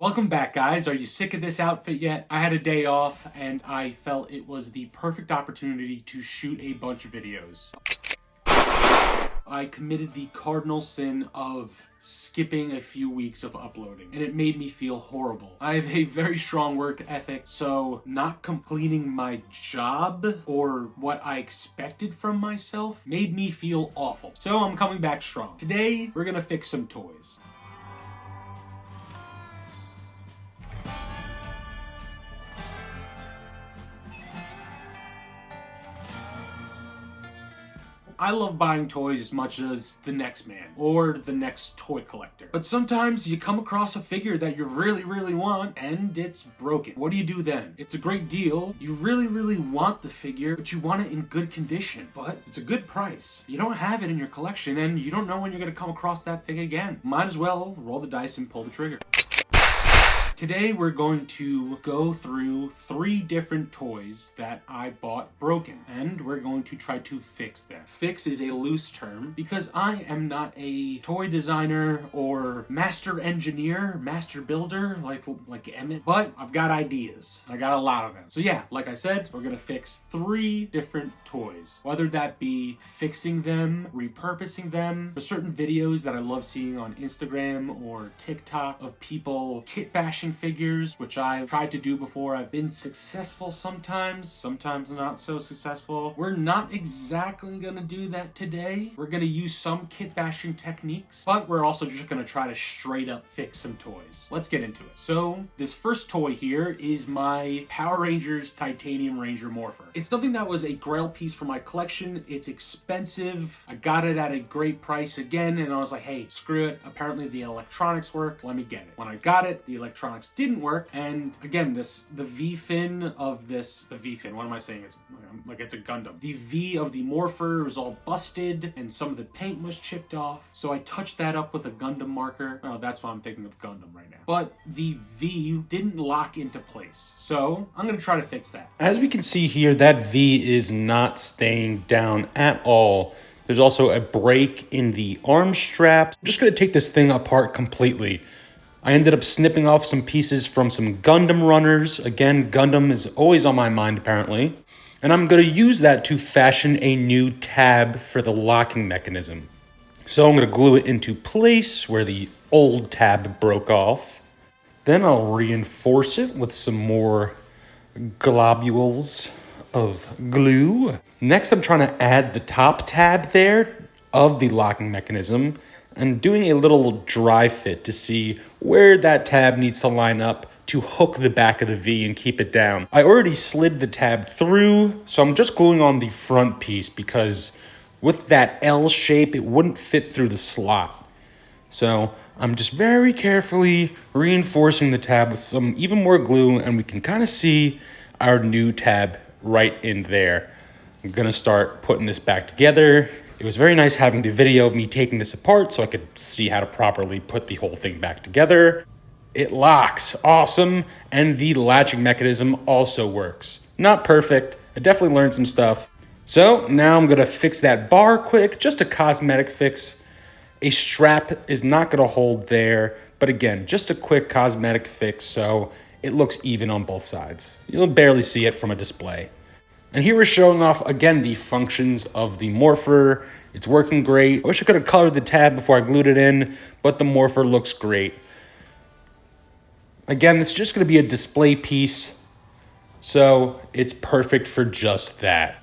Welcome back, guys. Are you sick of this outfit yet? I had a day off and I felt it was the perfect opportunity to shoot a bunch of videos. I committed the cardinal sin of skipping a few weeks of uploading, and it made me feel horrible. I have a very strong work ethic, so not completing my job or what I expected from myself made me feel awful. So I'm coming back strong. Today, we're gonna fix some toys. I love buying toys as much as the next man or the next toy collector. But sometimes you come across a figure that you really want and it's broken. What do you do then? It's a great deal. You really want the figure, but you want it in good condition. But it's a good price. You don't have it in your collection and you don't know when you're gonna come across that thing again. Might as well roll the dice and pull the trigger. Today we're going to go through 3 different toys that I bought broken, and we're going to try to fix them. Fix is a loose term because I am not a toy designer or master engineer, master builder like Emmett, but I've got ideas. I got a lot of them. So yeah, like I said, we're gonna fix 3 different toys, whether that be fixing them, repurposing them. There's certain videos that I love seeing on Instagram or TikTok of people kit bashing figures, which I've tried to do before. I've been successful sometimes not so successful. We're not exactly gonna do that today. We're gonna use some kit bashing techniques, but we're also just gonna try to straight up fix some toys. Let's get into it. So this first toy here is my Power Rangers Titanium Ranger Morpher. It's something that was a grail piece for my collection. It's expensive. I got it at a great price again, and I was like, hey, screw it. Apparently the electronics work. Let me get it. When I got it, the electronics didn't work, and again, the V-fin of this, what am I saying? It's like it's a Gundam. The V of the Morpher was all busted, and some of the paint was chipped off, so I touched that up with a Gundam marker. Oh, that's why I'm thinking of Gundam right now. But the V didn't lock into place, so I'm gonna try to fix that. As we can see here, that V is not staying down at all. There's also a break in the arm strap. I'm just gonna take this thing apart completely. I ended up snipping off some pieces from some Gundam runners. Again, Gundam is always on my mind apparently. And I'm going to use that to fashion a new tab for the locking mechanism. So I'm going to glue it into place where the old tab broke off. Then I'll reinforce it with some more globules of glue. Next, I'm trying to add the top tab there of the locking mechanism and doing a little dry fit to see where that tab needs to line up to hook the back of the V and keep it down. I already slid the tab through, so I'm just gluing on the front piece because with that L shape, it wouldn't fit through the slot. So I'm just very carefully reinforcing the tab with some even more glue, and we can kind of see our new tab right in there. I'm gonna start putting this back together. It was very nice having the video of me taking this apart so I could see how to properly put the whole thing back together. It locks, awesome, and the latching mechanism also works. Not perfect, I definitely learned some stuff. So now I'm gonna fix that bar quick, just a cosmetic fix. A strap is not gonna hold there, but again, just a quick cosmetic fix so it looks even on both sides. You'll barely see it from a display. And here we're showing off, again, the functions of the Morpher. It's working great. I wish I could have colored the tab before I glued it in, but the Morpher looks great. Again, this is just going to be a display piece, so it's perfect for just that.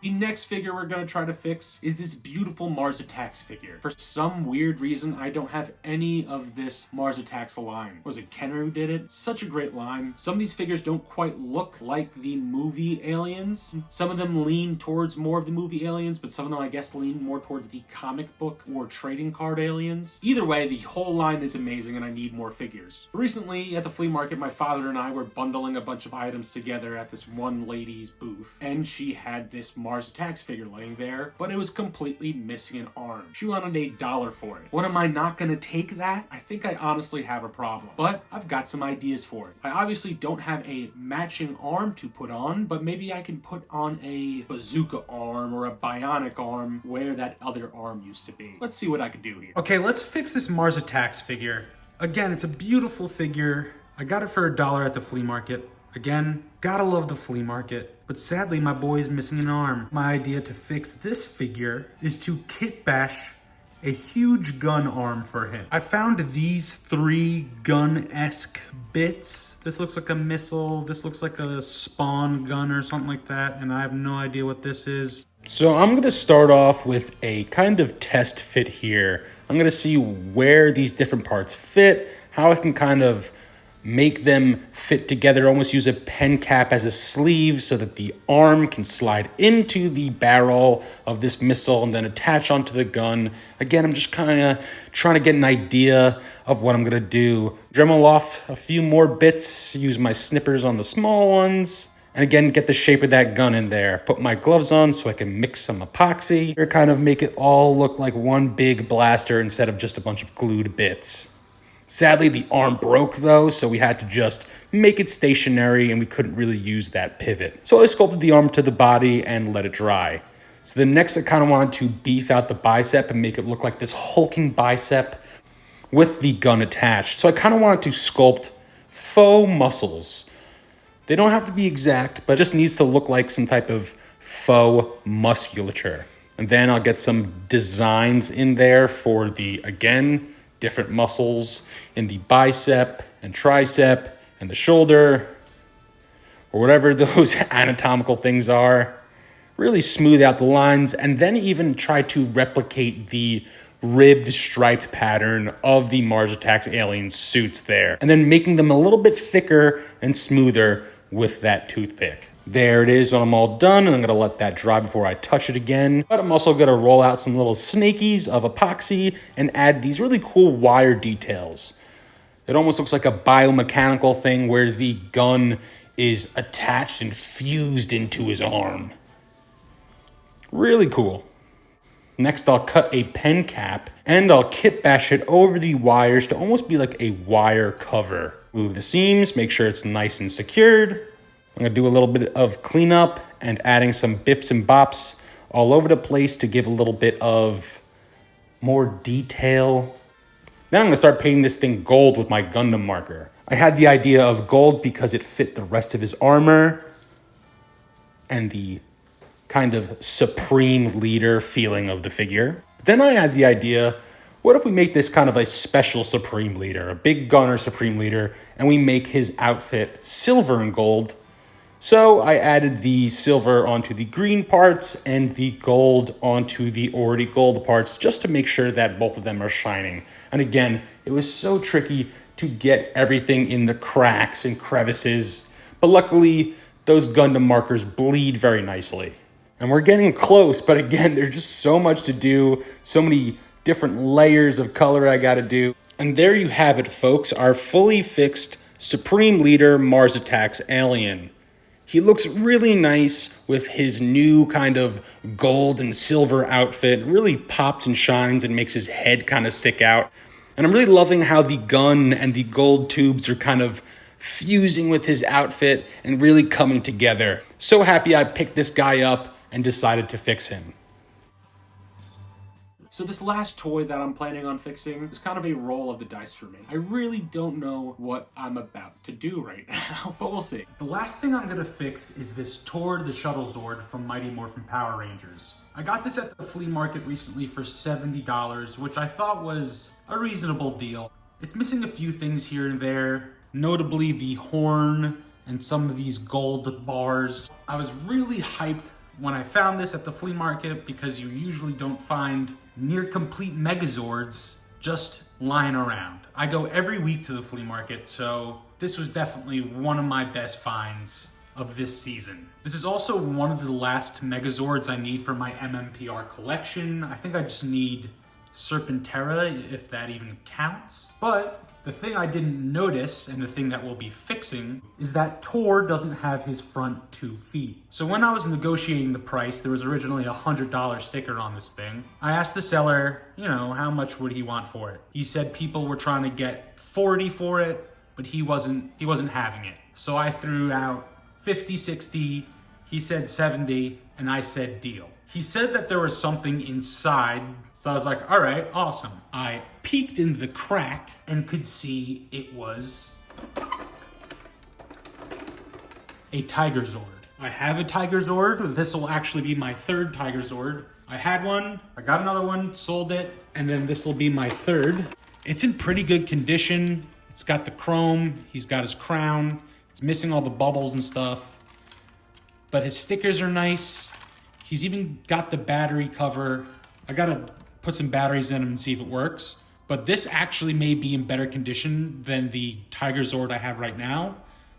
The next figure we're going to try to fix is this beautiful Mars Attacks figure. For some weird reason, I don't have any of this Mars Attacks line. Was it Kenner who did it? Such a great line. Some of these figures don't quite look like the movie Aliens. Some of them lean towards more of the movie Aliens, but some of them, I guess, lean more towards the comic book or trading card Aliens. Either way, the whole line is amazing and I need more figures. Recently, at the flea market, my father and I were bundling a bunch of items together at this one lady's booth, and she had this Mars Mars Attacks figure laying there, but it was completely missing an arm. She wanted $8 for it. What, am I not gonna take that? I think I honestly have a problem, but I've got some ideas for it. I obviously don't have a matching arm to put on, but maybe I can put on a bazooka arm or a bionic arm where that other arm used to be. Let's see what I can do here. Okay, let's fix this Mars Attacks figure. Again, it's a beautiful figure. I got it for $1 at the flea market. Again, gotta love the flea market. But sadly, my boy is missing an arm. My idea to fix this figure is to kit bash a huge gun arm for him. I found these 3 gun-esque bits. This looks like a missile. This looks like a spawn gun or something like that. And I have no idea what this is. So I'm gonna start off with a kind of test fit here. I'm gonna see where these different parts fit, how I can kind of make them fit together, almost use a pen cap as a sleeve so that the arm can slide into the barrel of this missile and then attach onto the gun. Again, I'm just kind of trying to get an idea of what I'm gonna do. Dremel off a few more bits, use my snippers on the small ones, and again, get the shape of that gun in there. Put my gloves on so I can mix some epoxy or kind of make it all look like one big blaster instead of just a bunch of glued bits. Sadly, the arm broke though, so we had to just make it stationary and we couldn't really use that pivot. So I sculpted the arm to the body and let it dry. So then next I kind of wanted to beef out the bicep and make it look like this hulking bicep with the gun attached. So I kind of wanted to sculpt faux muscles. They don't have to be exact, but it just needs to look like some type of faux musculature. And then I'll get some designs in there for the, again, different muscles in the bicep and tricep and the shoulder, or whatever those anatomical things are. Really smooth out the lines, and then even try to replicate the ribbed striped pattern of the Mars Attacks alien suits there, and then making them a little bit thicker and smoother with that toothpick. There it is when I'm all done, and I'm gonna let that dry before I touch it again. But I'm also gonna roll out some little snakies of epoxy and add these really cool wire details. It almost looks like a biomechanical thing where the gun is attached and fused into his arm. Really cool. Next, I'll cut a pen cap and I'll kit bash it over the wires to almost be like a wire cover. Move the seams, make sure it's nice and secured. I'm gonna do a little bit of cleanup and adding some bips and bops all over the place to give a little bit of more detail. Now I'm gonna start painting this thing gold with my Gundam marker. I had the idea of gold because it fit the rest of his armor and the kind of supreme leader feeling of the figure. But then I had the idea, what if we make this kind of a special supreme leader, a big gunner supreme leader, and we make his outfit silver and gold. So I added the silver onto the green parts and the gold onto the already gold parts just to make sure that both of them are shining. And again, it was so tricky to get everything in the cracks and crevices, but luckily those Gundam markers bleed very nicely. And we're getting close, but again, there's just so much to do, so many different layers of color I gotta do. And there you have it, folks, our fully fixed Supreme Leader Mars Attacks alien. He looks really nice with his new kind of gold and silver outfit. It really pops and shines and makes his head kind of stick out. And I'm really loving how the gun and the gold tubes are kind of fusing with his outfit and really coming together. So happy I picked this guy up and decided to fix him. So this last toy that I'm planning on fixing is kind of a roll of the dice for me. I really don't know what I'm about to do right now, but we'll see. The last thing I'm gonna fix is this Tord the Shuttle Zord from Mighty Morphin Power Rangers. I got this at the flea market recently for $70, which I thought was a reasonable deal. It's missing a few things here and there, notably the horn and some of these gold bars. I was really hyped when I found this at the flea market because you usually don't find near complete Megazords just lying around. I go every week to the flea market, so this was definitely one of my best finds of this season. This is also one of the last Megazords I need for my MMPR collection. I think I just need Serpentera, if that even counts. But the thing I didn't notice, and the thing that we'll be fixing, is that Tor doesn't have his front 2 feet. So when I was negotiating the price, there was originally a $100 sticker on this thing. I asked the seller, you know, how much would he want for it? He said people were trying to get 40 for it, but he wasn't having it. So I threw out 50, 60, he said 70, and I said deal. He said that there was something inside, so I was like, all right, awesome. I peeked in the crack and could see it was a Tiger Zord. I have a Tiger Zord. This will actually be my 3rd Tiger Zord. I had one, I got another one, sold it, and then this will be my 3rd. It's in pretty good condition. It's got the chrome, he's got his crown, it's missing all the bubbles and stuff, but his stickers are nice. He's even got the battery cover. I gotta put some batteries in him and see if it works. But this actually may be in better condition than the Tiger Zord I have right now.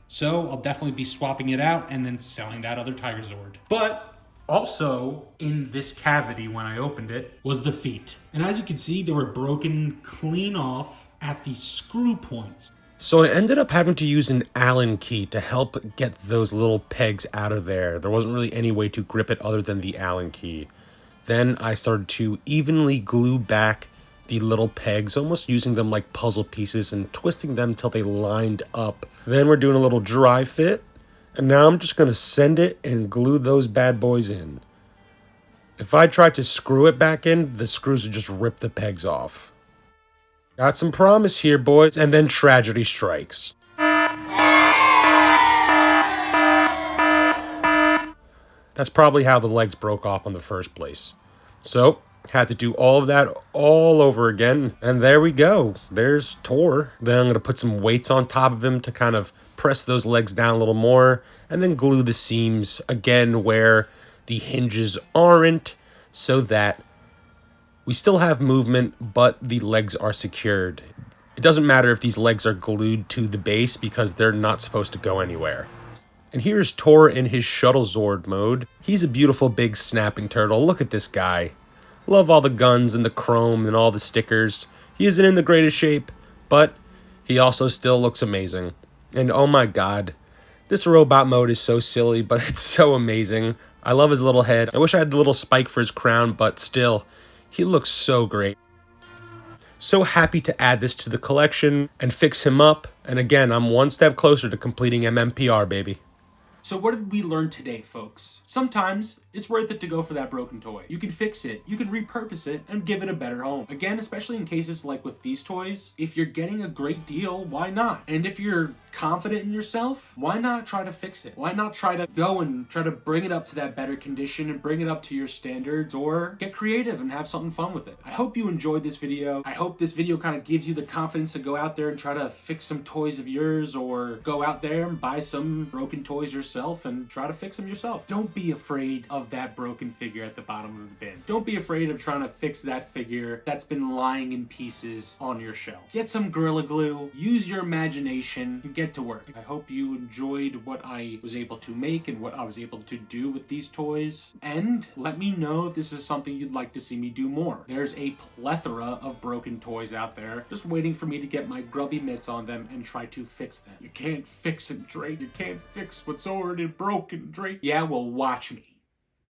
So I'll definitely be swapping it out and then selling that other Tiger Zord. But also in this cavity when I opened it was the feet. And as you can see, they were broken clean off at the screw points. So I ended up having to use an Allen key to help get those little pegs out of there. There wasn't really any way to grip it other than the Allen key. Then I started to evenly glue back the little pegs, almost using them like puzzle pieces and twisting them till they lined up. Then we're doing a little dry fit, and now I'm just gonna send it and glue those bad boys in. If I try to screw it back in, the screws would just rip the pegs off. Got some promise here, boys, and then tragedy strikes. That's probably how the legs broke off in the first place. So, had to do all of that all over again, and there we go. There's Tor. Then I'm going to put some weights on top of him to kind of press those legs down a little more, and then glue the seams again where the hinges aren't, so that we still have movement, but the legs are secured. It doesn't matter if these legs are glued to the base because they're not supposed to go anywhere. And here's Tor in his Shuttle Zord mode. He's a beautiful big snapping turtle. Look at this guy. Love all the guns and the chrome and all the stickers. He isn't in the greatest shape, but he also still looks amazing. And oh my god, this robot mode is so silly, but it's so amazing. I love his little head. I wish I had the little spike for his crown, but still, he looks so great. So happy to add this to the collection and fix him up. And again, I'm one step closer to completing MMPR, baby. So what did we learn today, folks? Sometimes it's worth it to go for that broken toy. You can fix it, you can repurpose it, and give it a better home. Again, especially in cases like with these toys, if you're getting a great deal, why not? And if you're confident in yourself, why not try to fix it? Why not try to go and try to bring it up to that better condition and bring it up to your standards, or get creative and have something fun with it? I hope you enjoyed this video. I hope this video kind of gives you the confidence to go out there and try to fix some toys of yours, or go out there and buy some broken toys yourself and try to fix them yourself. Don't be afraid of that broken figure at the bottom of the bin. Don't be afraid of trying to fix that figure that's been lying in pieces on your shelf. Get some Gorilla Glue, use your imagination, and get to work. I hope you enjoyed what I was able to make and what I was able to do with these toys. And let me know if this is something you'd like to see me do more. There's a plethora of broken toys out there just waiting for me to get my grubby mitts on them and try to fix them. You can't fix it, Drake. You can't fix what's already broken, Drake. Yeah, well, watch me.